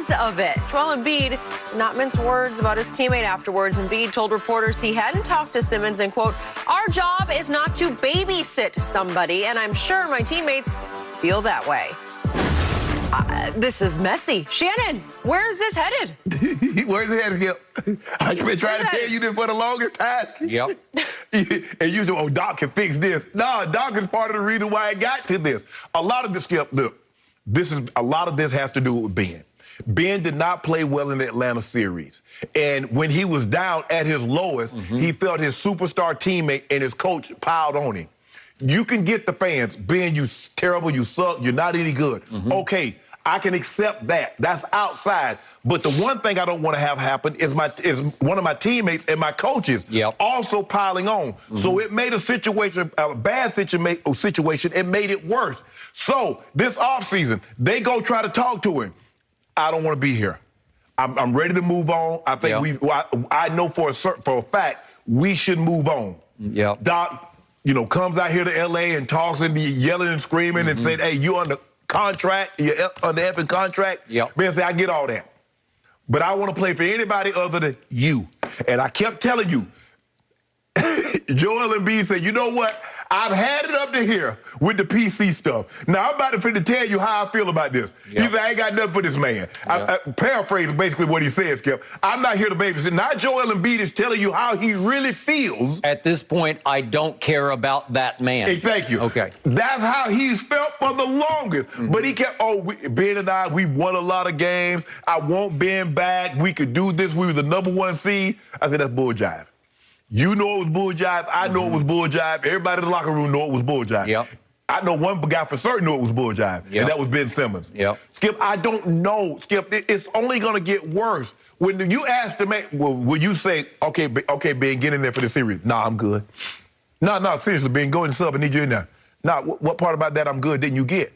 because of it. Joel Embid did not mince words about his teammate afterwards. Embid told reporters he hadn't talked to Simmons and, quote, "Our job is not to babysit somebody, and I'm sure my teammates feel that way." This is messy. Shannon, where is this headed? Where's it headed, Skip? I've been trying to tell you this for the longest time. Yep. And you say, oh, Doc can fix this. No, Doc is part of the reason why it got to this. A lot of this, Skip, look, a lot of this has to do with Ben. Ben did not play well in the Atlanta series. And when he was down at his lowest, he felt his superstar teammate and his coach piled on him. You can get the fans, Ben, you terrible, you suck, you're not any good. Okay, I can accept that. That's outside. But the one thing I don't want to have happen is one of my teammates and my coaches also piling on. So it made a bad situation, it made it worse. So this offseason, they go try to talk to him. I don't want to be here. I'm ready to move on. I think I know for a fact we should move on. Doc, comes out here to L.A. and talks and be yelling and screaming and said, hey, you under contract, you're under effing contract. Ben said, I get all that. But I want to play for anybody other than you. And I kept telling you, Joel Embid said, you know what? I've had it up to here with the PC stuff. Now, I'm about to tell you how I feel about this. He said, I ain't got nothing for this man. I paraphrase basically what he said, Skip. I'm not here to babysit. Now, Joel Embid is telling you how he really feels. At this point, I don't care about that man. Hey, thank you. Okay. That's how he's felt for the longest. But he kept, Ben and I, we won a lot of games. I want Ben back. We could do this. We were the #1 seed. I said, that's bull jive. You know it was bull jive. I know it was bull jive. Everybody in the locker room know it was bull jive. I know one guy for certain knew it was bull jive, and that was Ben Simmons. Skip, I don't know. Skip, it's only going to get worse. When you ask the man, will you say, okay, Ben, get in there for the series? Nah, I'm good. No, seriously, Ben, go in the sub. I need you in there. Nah, what part about that I'm good didn't you get?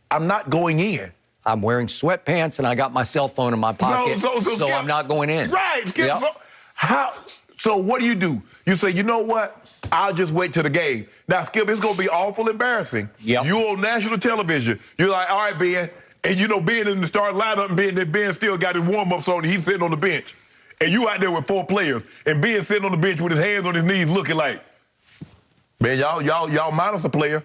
I'm not going in. I'm wearing sweatpants, and I got my cell phone in my pocket, so Skip, I'm not going in. Right, Skip. So what do? You say, you know what? I'll just wait till the game. Now, Skip, it's going to be awful embarrassing. You on national television. You're like, all right, Ben. And Ben in the starting lineup, and Ben still got his warm-ups on, and he's sitting on the bench. And you out there with 4 players, and Ben sitting on the bench with his hands on his knees looking like, man, y'all minus a player.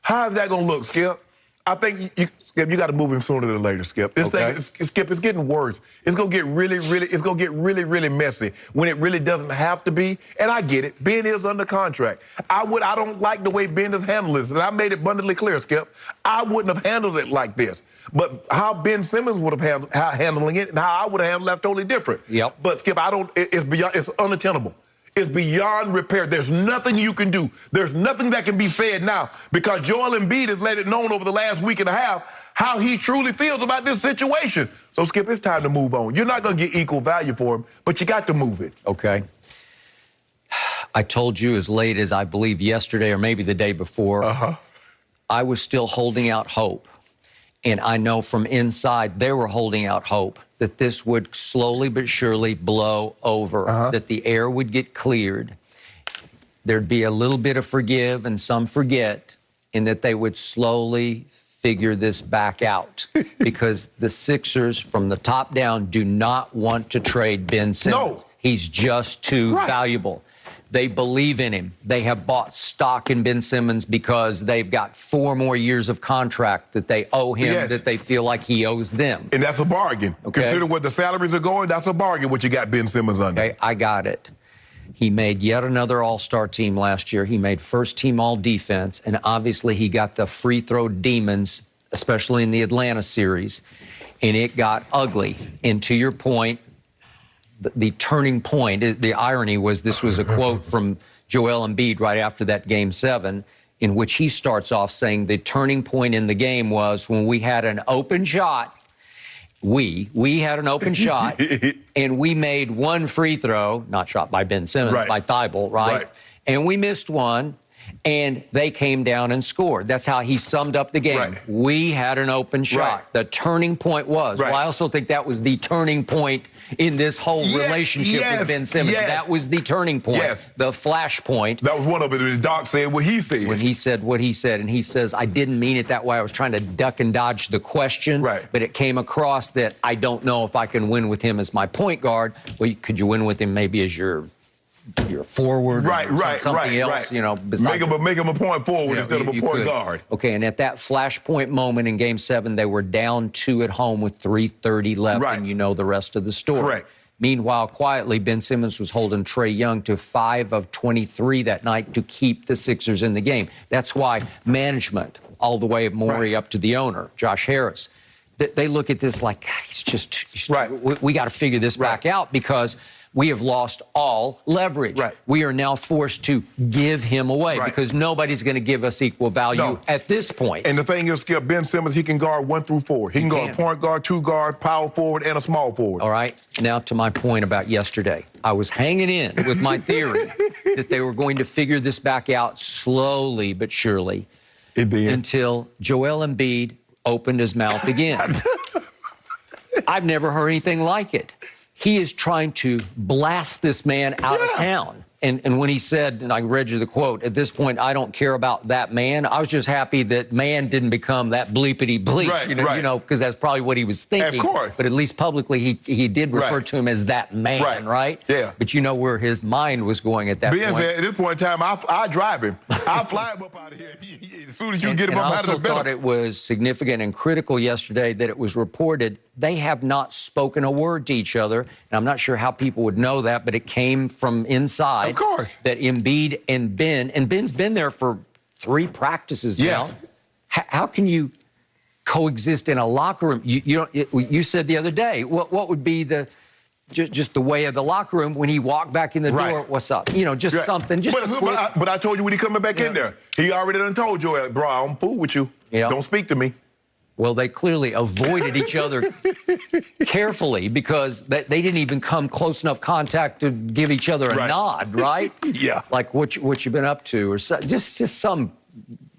How is that going to look, Skip? I think, Skip, you got to move him sooner than later, Skip. Skip, it's getting worse. It's going to get really messy when it really doesn't have to be. And I get it. Ben is under contract. I don't like the way Ben has handled this. And I made it abundantly clear, Skip. I wouldn't have handled it like this. But how Ben Simmons would have handling it and how I would have handled that's totally different. But, Skip, it's unattainable. It's beyond repair. There's nothing you can do. There's nothing that can be said now because Joel Embid has let it known over the last week and a half how he truly feels about this situation. So, Skip, it's time to move on. You're not going to get equal value for him, but you got to move it. Okay. I told you as late as I believe yesterday or maybe the day before, I was still holding out hope. And I know from inside they were holding out hope that this would slowly but surely blow over, that the air would get cleared, there'd be a little bit of forgive and some forget, and that they would slowly figure this back out. Because the Sixers, from the top down, do not want to trade Ben Simmons. He's just too valuable. They believe in him. They have bought stock in Ben Simmons because they've got 4 more years of contract that they owe him, that they feel like he owes them. And that's a bargain. Consider where the salaries are going, that's a bargain what you got Ben Simmons under. Okay, I got it. He made yet another all-star team last year. He made first-team all-defense, and obviously he got the free-throw demons, especially in the Atlanta series, and it got ugly. And to your point, the turning point, the irony was this was a quote from Joel Embid right after that Game 7, in which he starts off saying the turning point in the game was when we had an open shot. We had an open shot, and we made one free throw, not shot by Ben Simmons, by Thibault, right? And we missed one, And they came down and scored. That's how he summed up the game. Right. We had an open shot. Right. The turning point was. Right. Well, I also think that was the turning point in this whole relationship with Ben Simmons. Yes. That was the turning point. Yes. The flash point. That was one of it. When Doc said what he said. When he said what he said, and he says, I didn't mean it that way. I was trying to duck and dodge the question. Right. But it came across that I don't know if I can win with him as my point guard. Well, could you win with him maybe as your forward, or something else, you know, make him a point forward instead of a point guard. Okay, and at that flashpoint moment in Game 7, they were down 2 at home with 3:30 left, and you know the rest of the story. Correct. Meanwhile, quietly, Ben Simmons was holding Trae Young to 5 of 23 that night to keep the Sixers in the game. That's why management, all the way Morey up to the owner, Josh Harris, they look at this like, God, he's just we got to figure this back out because we have lost all leverage. Right. We are now forced to give him away because nobody's going to give us equal value at this point. And the thing is, Skip, Ben Simmons, he can guard 1 through 4. He can guard point guard, 2 guard, power forward, and a small forward. All right. Now to my point about yesterday. I was hanging in with my theory that they were going to figure this back out slowly but surely until Joel Embid opened his mouth again. I've never heard anything like it. He is trying to blast this man out of town. And when he said, and I read you the quote, at this point, I don't care about that man. I was just happy that man didn't become that bleepity bleep, you know, because that's probably what he was thinking. Of course. But at least publicly, he did refer to him as that man, right? Yeah. But you know where his mind was going at that point. Ben said, at this point in time, I drive him. I'll fly him up out of here. As soon as you get him up out of the bed. I also thought it was significant and critical yesterday that it was reported they have not spoken a word to each other. And I'm not sure how people would know that, but it came from inside. Of course. That Embiid and Ben's been there for 3 practices now. How can you coexist in a locker room? You said the other day, what would be just the way of the locker room when he walked back in the door? What's up? You know, just something. But I told you when he coming back in there, he already done told you, bro, I'm fool with you. Don't speak to me. Well, they clearly avoided each other carefully because they didn't even come close enough contact to give each other a nod, right? Yeah. Like what you been up to, or just some.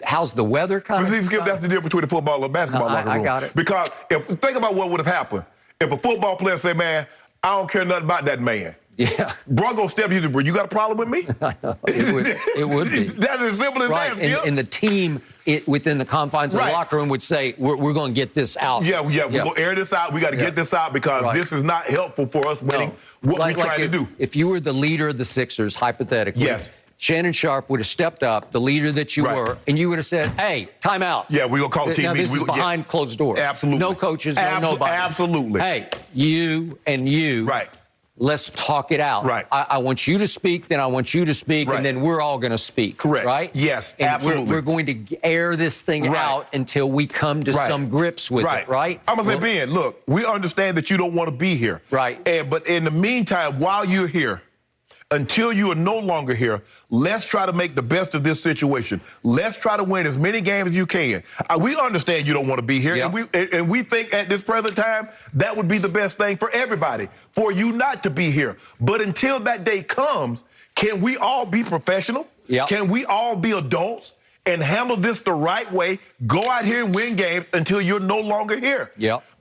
How's the weather kind of? See, Skip, that's the difference between the football and basketball locker room. I got it. Because think about what would have happened if a football player say, "Man, I don't care nothing about that man." Yeah. Bro, go step you. You got a problem with me? It would be. That's as simple as that, Skip. And the team within the confines of the locker room would say, we're going to get this out. Yeah, we're going to air this out. We got to get this out because this is not helpful for us winning what we're trying to do. If you were the leader of the Sixers, hypothetically, Shannon Sharp would have stepped up, the leader that you were, and you would have said, hey, timeout. Yeah, we're going to call team Now, meeting. this is behind closed doors. Absolutely. No coaches, no nobody. Absolutely. Hey, you and you. Let's talk it out. I want you to speak, then I want you to speak, and then we're all going to speak. Correct. Right? Yes, and absolutely. We're going to air this thing out until we come to some grips with it, right? I'm going to say, Ben, look, we understand that you don't want to be here. But in the meantime, while you're here, until you are no longer here, let's try to make the best of this situation. Let's try to win as many games as you can. We understand you don't want to be here, and we think at this present time that would be the best thing for everybody, for you not to be here. But until that day comes, can we all be professional? Can we all be adults and handle this the right way, go out here and win games until you're no longer here?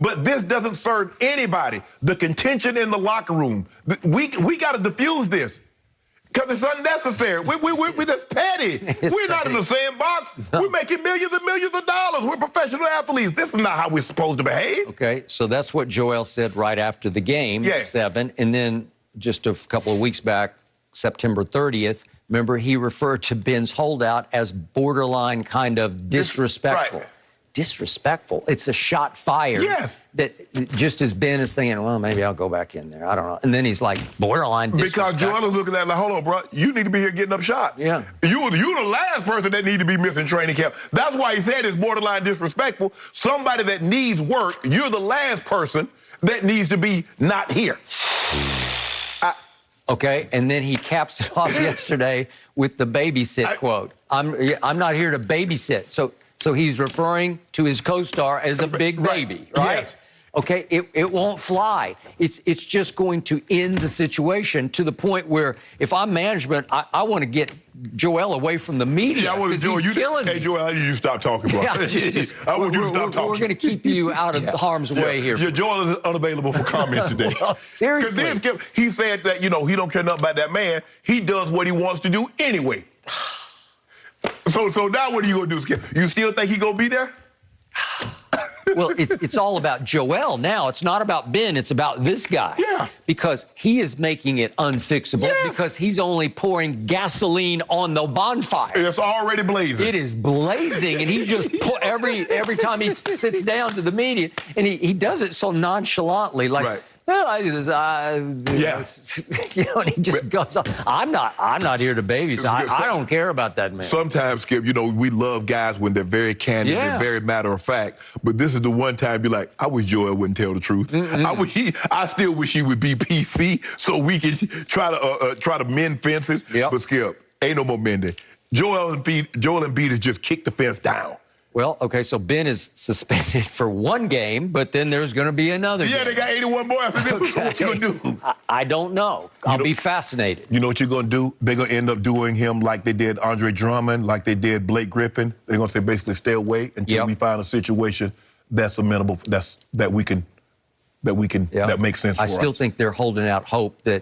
But this doesn't serve anybody. The contention in the locker room, we got to diffuse this because it's unnecessary. We're just petty. We're not in the sandbox. We're making millions and millions of dollars. We're professional athletes. This is not how we're supposed to behave. Okay, so that's what Joel said right after the game, 7, and then just a couple of weeks back, September 30th, remember, he referred to Ben's holdout as borderline kind of disrespectful. Disrespectful. It's a shot fired. That just as Ben is thinking, well, maybe I'll go back in there. I don't know. And then he's like, borderline disrespectful. Because Joel is looking at it like, hold on, bro. You need to be here getting up shots. You the last person that need to be missing training camp. That's why he said it's borderline disrespectful. Somebody that needs work, you're the last person that needs to be not here. Okay, and then he caps it off yesterday with the babysit quote. I'm not here to babysit. So he's referring to his co-star as a big baby, right? Okay, it won't fly. It's just going to end the situation to the point where if I'm management, I want to get Joel away from the media. Yeah, I want to Joel. Hey, Joel, I need you to stop talking, bro. Yeah, I want you to stop talking. We're going to keep you out of harm's way here. Yeah, Joel is unavailable for comment today. Well, seriously. Because then he said that, he don't care nothing about that man. He does what he wants to do anyway. So now what are you going to do, Skip? You still think he going to be there? Well, it's all about Joel now. It's not about Ben. It's about this guy. Yeah. Because he is making it unfixable. Yes. Because he's only pouring gasoline on the bonfire. It's already blazing. It is blazing, and he just every time he sits down to the media, and he does it so nonchalantly, like. Right. Well, I do this. And he just goes on. I'm not here to babysit. I don't care about that man. Sometimes, Skip, we love guys when they're very candid, they're very matter of fact. But this is the one time you're like, I wish Joel wouldn't tell the truth. I still wish he would be PC so we could try to mend fences. Yep. But Skip, ain't no more mending. Joel Embid has just kicked the fence down. Well, okay, so Ben is suspended for one game, but then there's going to be another game. Yeah, they got 81 more after this. Okay. So what you going to do? I don't know. I'll be fascinated. You know what you're going to do? They're going to end up doing him like they did Andre Drummond, like they did Blake Griffin. They're going to say basically stay away until we find a situation that's amenable, that makes sense for us. I still think they're holding out hope that